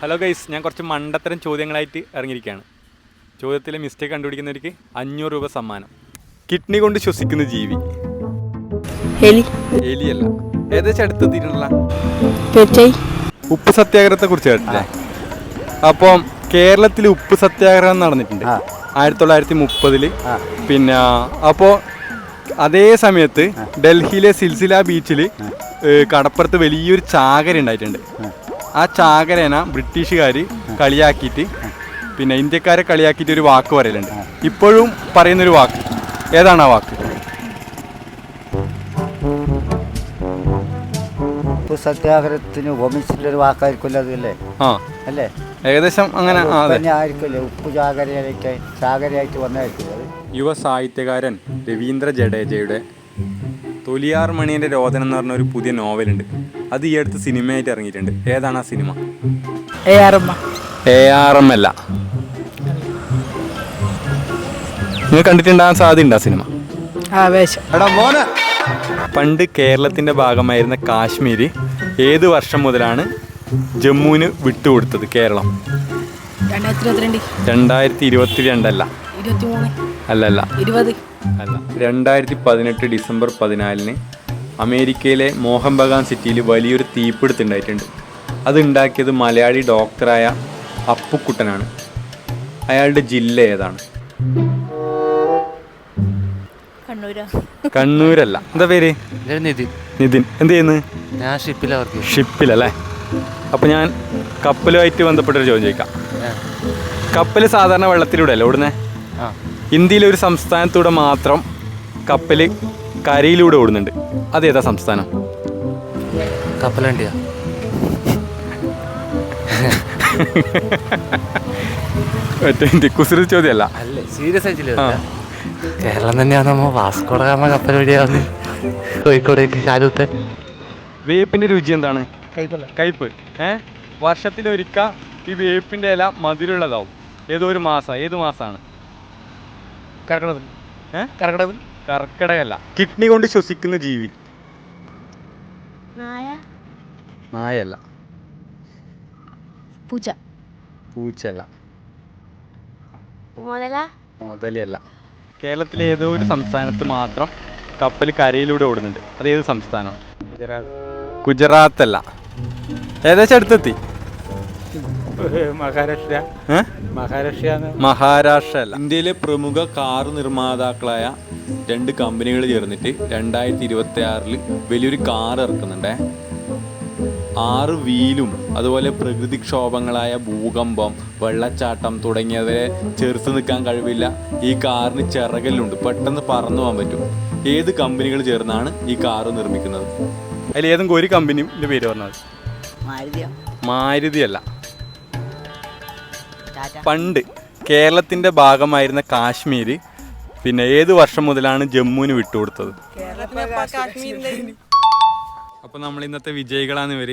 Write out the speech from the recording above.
Hello guys, ഞാൻ കുറച്ച് മണ്ടത്തരം ചോദ്യങ്ങളായിട്ട് ഇറങ്ങിയിരിക്കുകയാണ്. ചോദ്യത്തിലെ മിസ്റ്റേക്ക് കണ്ടുപിടിക്കുന്നവർക്ക് 500 രൂപ സമ്മാനം. കിഡ്നി കൊണ്ട് ശ്വസിക്കുന്ന ജീവി എലിയല്ല. ഏകദേശം അടുത്തെത്തിയിട്ടുള്ള ഉപ്പ് സത്യാഗ്രഹത്തെ കുറിച്ച് കേട്ടില്ലേ? അപ്പം കേരളത്തിൽ ഉപ്പ് സത്യാഗ്രഹം നടന്നിട്ടുണ്ട് 1930. പിന്നെ അപ്പോൾ അതേ സമയത്ത് ഡൽഹിയിലെ സിൽസില ബീച്ചിൽ കടപ്പുറത്ത് വലിയൊരു ചാകര ഉണ്ടായിട്ടുണ്ട്. ആ ചാകരേന ബ്രിട്ടീഷുകാർ കളിയാക്കിയിട്ട് പിന്നെ ഇന്ത്യക്കാരെ കളിയാക്കിയിട്ട് ഒരു വാക്ക് പറയലുണ്ട്. ഇപ്പോഴും പറയുന്നൊരു വാക്ക് ഏതാണ് ആ വാക്ക്? ഉപ്പ് സത്യാഗ്രഹത്തിന് ഹോമിസിലൊരു വാക്കായിരിക്കുമല്ലോ അതല്ലേ? അല്ലേ? ഏകദേശം അങ്ങനെ ആയിരിക്കുമല്ലേ? ഉപ്പ് ചാകരയായിട്ട് വന്നായിരിക്കും. യുവ സാഹിത്യകാരൻ രവീന്ദ്ര ജഡേജയുടെ തൊലിയാർ മണിയൻ്റെ രോദനം എന്ന് പറഞ്ഞ ഒരു പുതിയ നോവലുണ്ട്. അത് ഈ അടുത്ത് സിനിമയായിട്ട് ഇറങ്ങിയിട്ടുണ്ട്. ഏതാണ് ആ സിനിമ? ARM അല്ല. നിങ്ങൾ കണ്ടിട്ടുണ്ടാകാൻ സാധ്യതയുണ്ട് ആ സിനിമ? പണ്ട് കേരളത്തിൻ്റെ ഭാഗമായിരുന്ന കാശ്മീർ ഏത് വർഷം മുതലാണ് ജമ്മുവിന് വിട്ടുകൊടുത്തത് കേരളം? 2022 അല്ല. 2018 ഡിസംബർ 14 അമേരിക്കയിലെ മോഹൻ ബഗാൻ സിറ്റിയിൽ വലിയൊരു തീപിടുത്തുണ്ടായിട്ടുണ്ട്. അത് ഉണ്ടാക്കിയത് മലയാളി ഡോക്ടറായ അപ്പുക്കുട്ടനാണ്. അയാളുടെ ജില്ല ഏതാണ്? കണ്ണൂരല്ല. എന്താ പേര്? നിതിൻ. എന്ത് ചെയ്യുന്നു? ഞാൻ ഷിപ്പിലല്ലേ? അപ്പോൾ ഞാൻ കപ്പലുമായിട്ട് ബന്ധപ്പെട്ടൊരു ചോദ്യം ചോദിക്കാം. കപ്പൽ സാധാരണ വെള്ളത്തിലൂടെ അല്ലേ ഓടുന്നേ? ഇന്ത്യയിലെ ഒരു സംസ്ഥാനത്തൂടെ മാത്രം കപ്പൽ കരയിലൂടെ ഓടുന്നുണ്ട്. അതേതാ സംസ്ഥാനം? കപ്പലണ്ടിയാ? കുസൃതി ചോദ്യമല്ല. സീരിയസ് ആയിട്ടില്ല. കേരളം തന്നെയാണ്. വാസ്കോഡ ഗാമ കപ്പൽ വഴിയാവുന്നത് കോഴിക്കോടേക്ക് കാലത്തെ. വേപ്പിന്റെ രുചി എന്താണ്? കയ്പ്. വർഷത്തിലൊരിക്ക ഈ വേപ്പിന്റെ ഇല മധുരമുള്ളതാവും. ഏത് മാസമാണ്? കർക്കിടകല്ല. കിഡ്നി കൊണ്ട് ശ്വസിക്കുന്ന ജീവി? നായല്ല. പൂച്ചല്ല. മുതലല്ല. കേരളത്തിലെ ഏതോ ഒരു സംസ്ഥാനത്ത് മാത്രം കപ്പൽ കരയിലൂടെ ഓടുന്നുണ്ട്. അതേത് സംസ്ഥാനം? ഗുജറാത്ത് അല്ല. ഏകദേശം അടുത്തെത്തി. മഹാരാഷ്ട്ര അല്ല. ഇന്ത്യയിലെ പ്രമുഖ കാർ നിർമ്മാതാക്കളായ 2 കമ്പനികൾ ചേർന്നിട്ട് 2026 വലിയൊരു കാർ ഇറക്കുന്നുണ്ടേ. 6 വീലും അതുപോലെ പ്രകൃതിക്ഷോഭങ്ങളായ ഭൂകമ്പം, വെള്ളച്ചാട്ടം തുടങ്ങിയവരെ ചെറുത്ത് നിൽക്കാൻ കഴിവില്ല. ഈ കാറിന് ചിറകലുണ്ട്, പെട്ടെന്ന് പറന്നു പോകാൻ പറ്റും. ഏത് കമ്പനികൾ ചേർന്നാണ് ഈ കാറ് നിർമ്മിക്കുന്നത്? അതിൽ ഏതെങ്കിലും ഒരു കമ്പനിയുടെ പേര് പറഞ്ഞത്? മാരുതി അല്ല. പണ്ട് കേരളത്തിൻ്റെ ഭാഗമായിരുന്ന കാശ്മീർ പിന്നെ ഏത് വർഷം മുതലാണ് ജമ്മുവിന് വിട്ടുകൊടുത്തത്? അപ്പോൾ നമ്മൾ ഇന്നത്തെ വിജയികളാണ് ഇവർ.